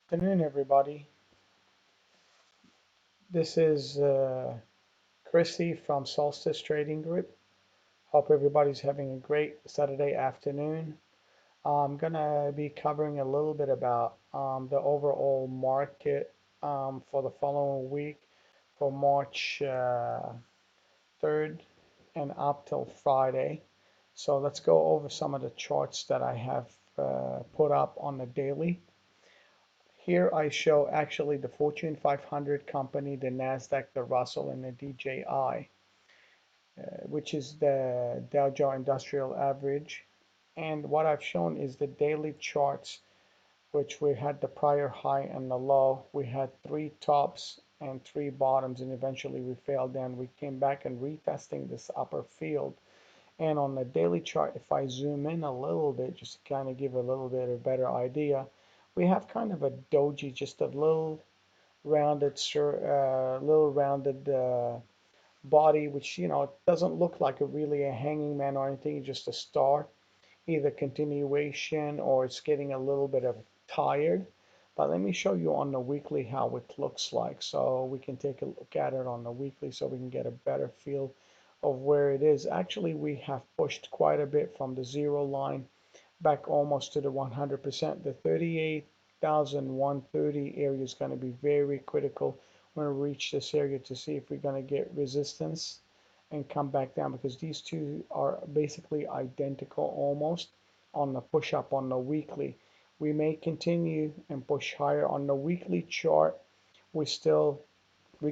Afternoon, everybody. This is Chrissy from Solstice Trading Group. Hope everybody's having a great Saturday afternoon. I'm gonna be covering a little bit about the overall market for the following week for March 3rd and up till Friday. So let's go over some of the charts that I have put up on the daily. Here I show actually the Fortune 500 company, the Nasdaq, the Russell, and the DJI, which is the Dow Jones Industrial Average. And what I've shown is the daily charts, which we had the prior high and the low. We had three tops and three bottoms, and eventually we failed down. We came back and retesting this upper field. And on the daily chart, if I zoom in a little bit, just to kind of give a little bit of a better idea, we have kind of a doji, just a little rounded body, which it doesn't look like really a hanging man or anything, just a star, either continuation or it's getting a little bit of tired. But let me show you on the weekly how it looks like, so we can take a look at it on the weekly so we can get a better feel of where it is. Actually, we have pushed quite a bit from the zero line back almost to the 100%. The 38,130 area is going to be very critical when we reach this area to see if we're going to get resistance and come back down, because these two are basically identical almost on the push up on the weekly. We may continue and push higher on the weekly chart. We're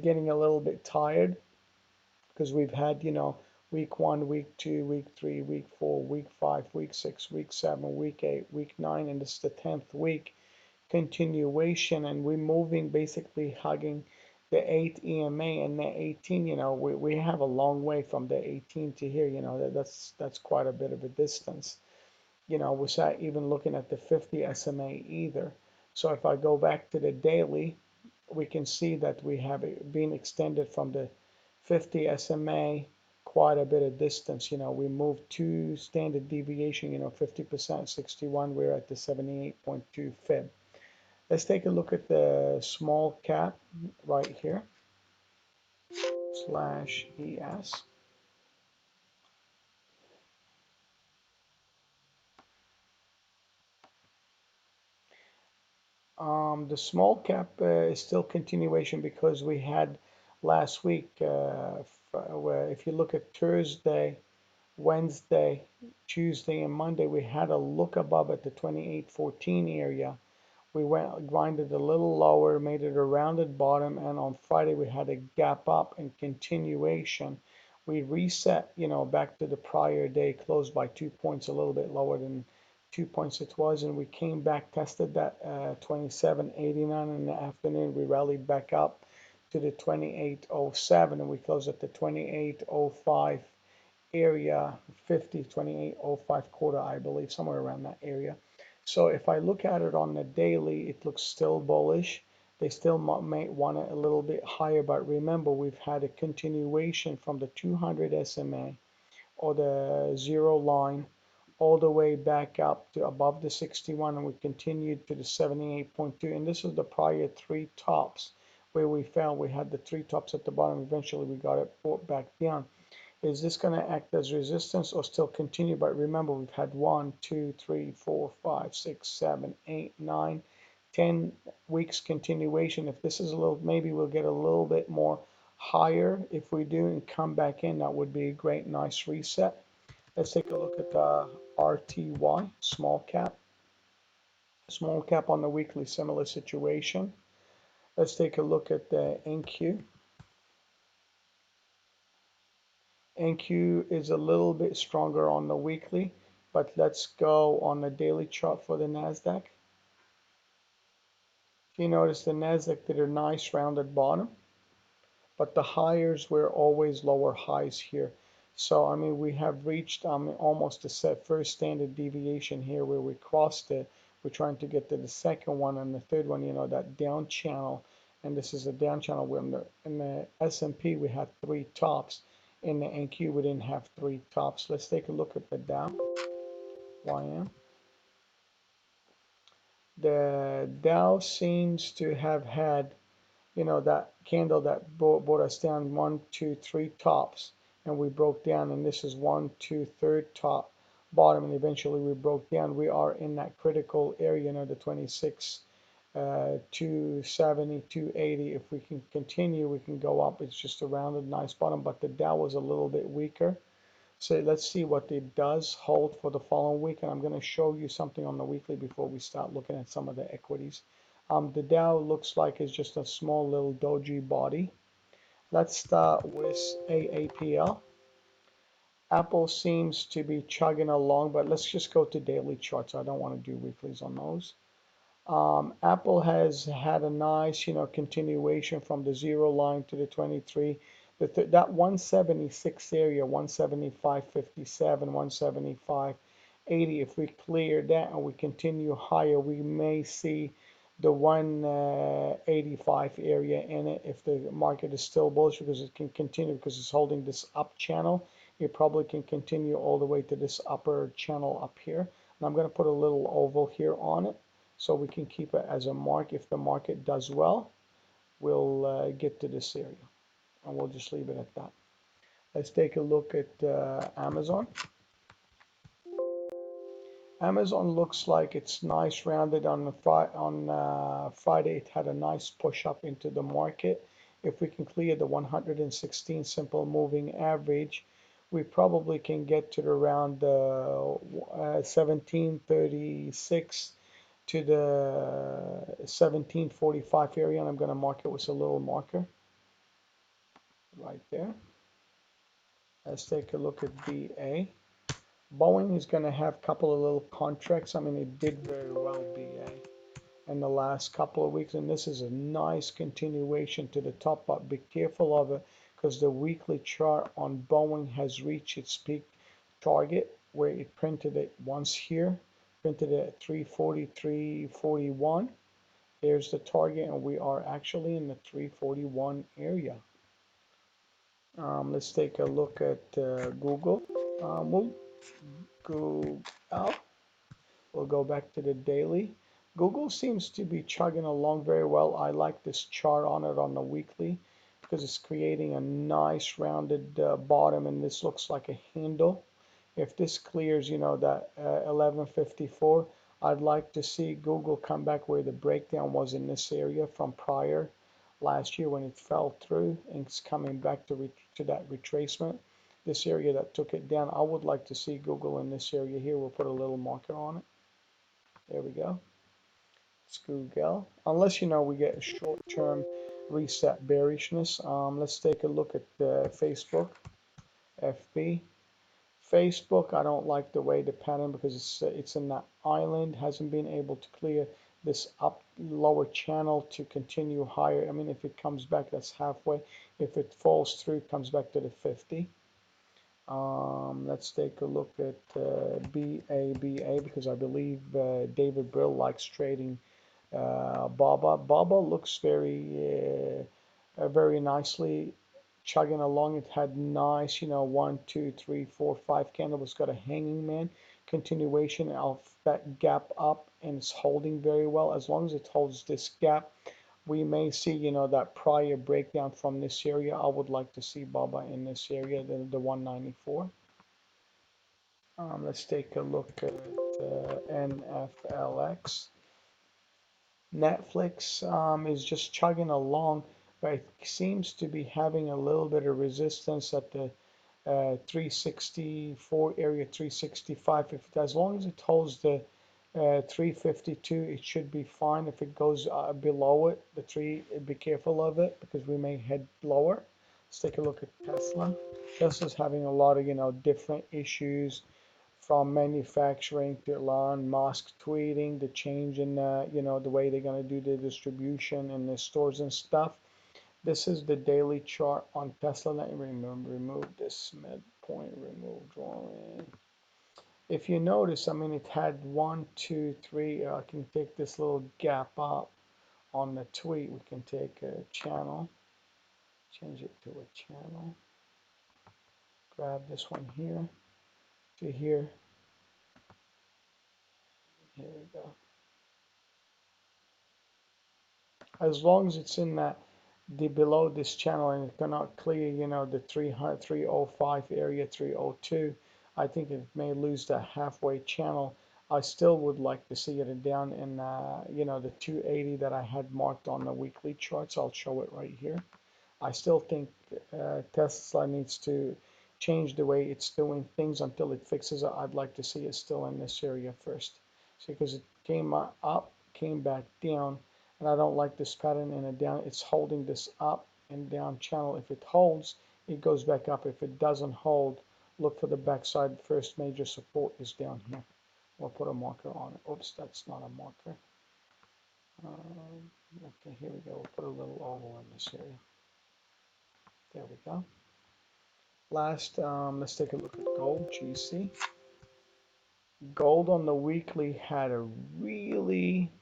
getting a little bit tired because we've had, week one, week two, week three, week four, week five, week six, week seven, week eight, week nine, and this is the 10th week continuation, and we're moving basically hugging the 8 EMA and the 18. We have a long way from the 18 to here. That's quite a bit of a distance. Without even looking at the 50 SMA either. So if I go back to the daily, we can see that we have been extended from the 50 SMA quite a bit of distance. We moved two standard deviation, 50%, 61, we're at the 78.2 fib. Let's take a look at the small cap right here, slash ES. The small cap is still continuation because we had last week, where if you look at Thursday, Wednesday, Tuesday, and Monday, we had a look above at the 2814 area. We went grinded a little lower, made it a rounded bottom, and on Friday we had a gap up and continuation. We reset, back to the prior day, closed by 2 points, a little bit lower than 2 points it was, and we came back, tested that 2789 in the afternoon. We rallied back up to the 2807, and we closed at the 2805 area, 2805 quarter, I believe, somewhere around that area. So if I look at it on the daily, it looks still bullish. They still may want it a little bit higher, but remember, we've had a continuation from the 200 SMA or the zero line all the way back up to above the 61, and we continued to the 78.2. And this is the prior three tops where we fell. We had the three tops at the bottom. Eventually, we got it brought back down. Is this going to act as resistance or still continue? But remember, we've had 1, 2, 3, 4, 5, 6, 7, 8, 9, 10 weeks continuation. If this is a little, maybe we'll get a little bit more higher. If we do and come back in, that would be a great, nice reset. Let's take a look at the RTY, small cap. Small cap on the weekly, similar situation. Let's take a look at the NQ. NQ is a little bit stronger on the weekly, but let's go on the daily chart for the NASDAQ. You notice the NASDAQ did a nice rounded bottom, but the highs were always lower highs here. So, I mean, we have reached almost the first standard deviation here where we crossed it. We're trying to get to the second one and the third one, that down channel. And this is a down channel where in the S&P we had three tops. In the NQ we didn't have three tops. Let's take a look at the Dow YM. The Dow seems to have had, that candle that brought us down one, two, three tops, and we broke down, and this is one, two, third top, bottom, and eventually we broke down. We are in that critical area, the 26, 270, 280. If we can continue, we can go up. It's just a rounded nice bottom, but the Dow was a little bit weaker. So let's see what it does hold for the following week. And I'm going to show you something on the weekly before we start looking at some of the equities. The Dow looks like it's just a small little doji body. Let's start with AAPL. Apple seems to be chugging along, but let's just go to daily charts. I don't want to do weeklies on those. Apple has had a nice, continuation from the zero line to the 23. That 176 area, 175.57, 175.80. If we clear that and we continue higher, we may see the 185 area in it if the market is still bullish, because it can continue, because it's holding this up channel. It probably can continue all the way to this upper channel up here. And I'm going to put a little oval here on it, so we can keep it as a mark. If the market does well, we'll get to this area, and we'll just leave it at that. Let's take a look at Amazon. Amazon looks like it's nice rounded on Friday. It had a nice push up into the market. If we can clear the 116 simple moving average, we probably can get to around 1736 to the 1745 area, and I'm going to mark it with a little marker right there. Let's take a look at BA. Boeing is going to have a couple of little contracts. I mean, it did very well, BA, in the last couple of weeks, and this is a nice continuation to the top, but be careful of it, because the weekly chart on Boeing has reached its peak target, where it printed it once here, printed it at 343.41. There's the target, and we are actually in the 341 area. Let's take a look at Google. We'll go out. We'll go back to the daily. Google seems to be chugging along very well. I like this chart on it on the weekly, because it's creating a nice rounded bottom, and this looks like a handle. If this clears, that 1154, I'd like to see Google come back where the breakdown was in this area from prior last year when it fell through, and it's coming back to that retracement. This area that took it down, I would like to see Google in this area here. We'll put a little marker on it. There we go. It's Google. Unless, we get a short-term reset bearishness. Let's take a look at Facebook, FB. Facebook, I don't like the way the pattern, because it's in that island, hasn't been able to clear this up lower channel to continue higher. I mean, if it comes back, that's halfway. If it falls through, it comes back to the 50. Let's take a look at BABA, because I believe David Brill likes trading BABA. BABA looks very nicely chugging along. It had nice, 1, 2, 3, 4, 5 candle. It's got a hanging man continuation of that gap up, and it's holding very well. As long as it holds this gap, we may see, that prior breakdown from this area. I would like to see BABA in this area, the 194. Let's take a look at NFLX. Netflix is just chugging along, but it seems to be having a little bit of resistance at the 364 area, 365. As long as it holds the 352, it should be fine. If it goes below it, the 3, be careful of it, because we may head lower. Let's take a look at Tesla. Tesla's having a lot of, different issues, from manufacturing to Elon Musk tweeting, the change in, the way they're going to do the distribution in the stores and stuff. This is the daily chart on Tesla. Let me remove this midpoint, remove drawing. If you notice, I mean, it had 1, 2, 3. I can take this little gap up on the tweet. We can take a channel, change it to a channel. Grab this one here to here. Here we go. as long as it's in that the below this channel and it cannot clear, the 305 area, 302, I think it may lose the halfway channel. I still would like to see it down in, the 280 that I had marked on the weekly charts. I'll show it right here. I still think Tesla needs to change the way it's doing things until it fixes it. I'd like to see it still in this area first. See, because it came up, came back down, and I don't like this pattern in a down. It's holding this up and down channel. If it holds, it goes back up. If it doesn't hold, look for the backside. First major support is down here. We'll put a marker on it. Oops, that's not a marker. Okay, here we go. We'll put a little oval in this area. There we go. Last, let's take a look at gold, GC. Gold on the weekly had a really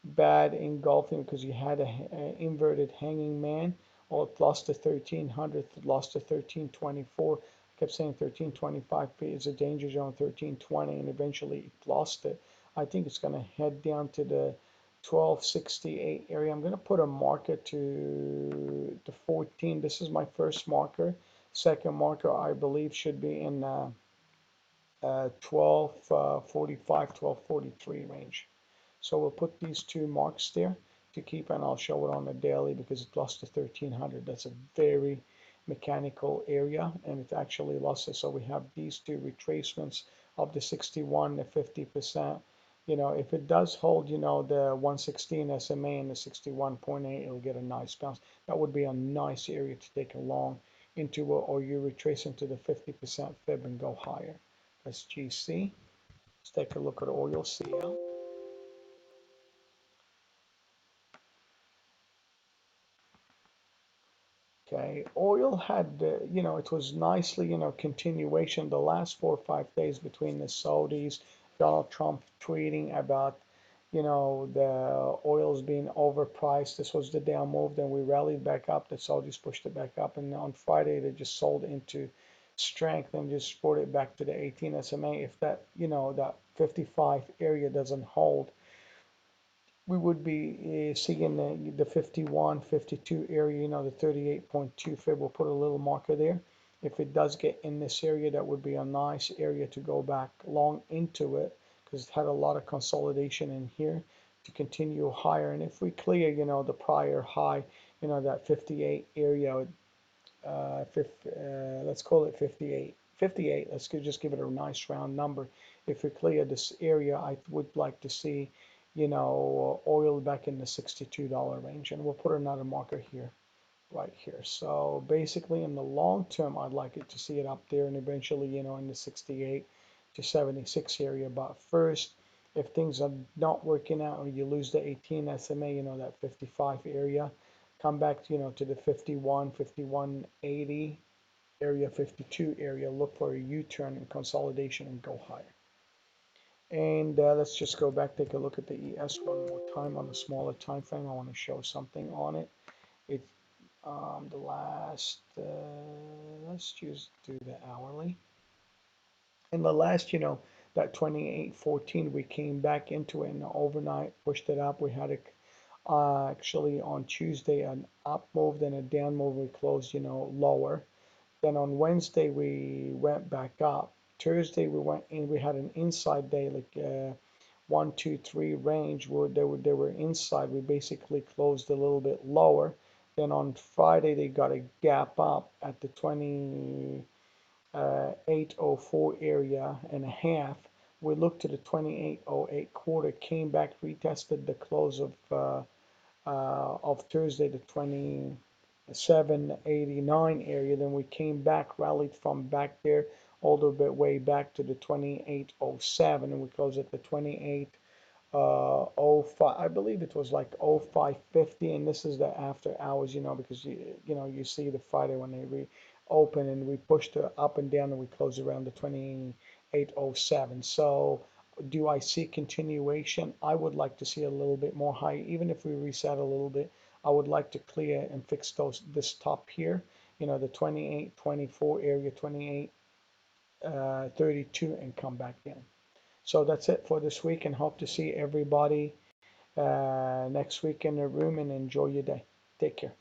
bad engulfing because you had an inverted hanging man. Well, it lost to 1300, it lost to 1324. I kept saying 1325 is a danger zone, 1320, and eventually it lost it. I think it's going to head down to the 1268 area. I'm going to put a marker to the 14. This is my first marker. Second marker, I believe, should be in 1245, 1243 range. So we'll put these two marks there to keep, and I'll show it on the daily because it lost to 1300. That's a very mechanical area, and it actually lost it. So we have these two retracements of the 61, the 50%. If it does hold, the 116 SMA and the 61.8, it'll get a nice bounce. That would be a nice area to take a long into, or you retrace into the 50% fib and go higher. That's GC. Let's take a look at oil CL. Okay, oil had, it was nicely, continuation the last 4 or 5 days between the Saudis, Donald Trump tweeting about, the oil's being overpriced. This was the down move. Then we rallied back up. The Saudis pushed it back up, and on Friday they just sold into strength and just brought it back to the 18 SMA. If that, that 55 area doesn't hold, we would be seeing the 51, 52 area, the 38.2 fib. We'll put a little marker there. If it does get in this area, that would be a nice area to go back long into it because it had a lot of consolidation in here to continue higher. And if we clear, the prior high, that 58 area, let's call it 58. 58, let's just give it a nice round number. If we clear this area, I would like to see, oil back in the $62 range. And we'll put another marker here, right here. So basically in the long term, I'd like it to see it up there and eventually, in the 68 to 76 area. But first, if things are not working out or you lose the 18 SMA, that 55 area, come back, to the 51, 5180 area, 52 area, look for a U-turn and consolidation and go higher. And let's just go back, take a look at the ES one more time on the smaller time frame. I want to show something on it. It's the last, let's just do the hourly. In the last, that 28.14, we came back into it in the overnight, pushed it up. We had it actually on Tuesday, an up move, then a down move. We closed, lower. Then on Wednesday, we went back up. Thursday, we went in, we had an inside day, like 1, 2, 3 range where they were inside. We basically closed a little bit lower. Then on Friday, they got a gap up at the 2804 area and a half. We looked to the 2808 quarter, came back, retested the close of Thursday, the 2789 area. Then we came back, rallied from back there all the way back to the 2807, and we closed at the 2805. I believe it was like 0550, and this is the after hours, because you see the Friday when they reopen, and we pushed it up and down, and we closed around the 2807. So do I see continuation? I would like to see a little bit more high, even if we reset a little bit. I would like to clear and fix this top here, the 2824 area, 2832, and come back in. So that's it for this week, and hope to see everybody next week in the room and enjoy your day. Take care.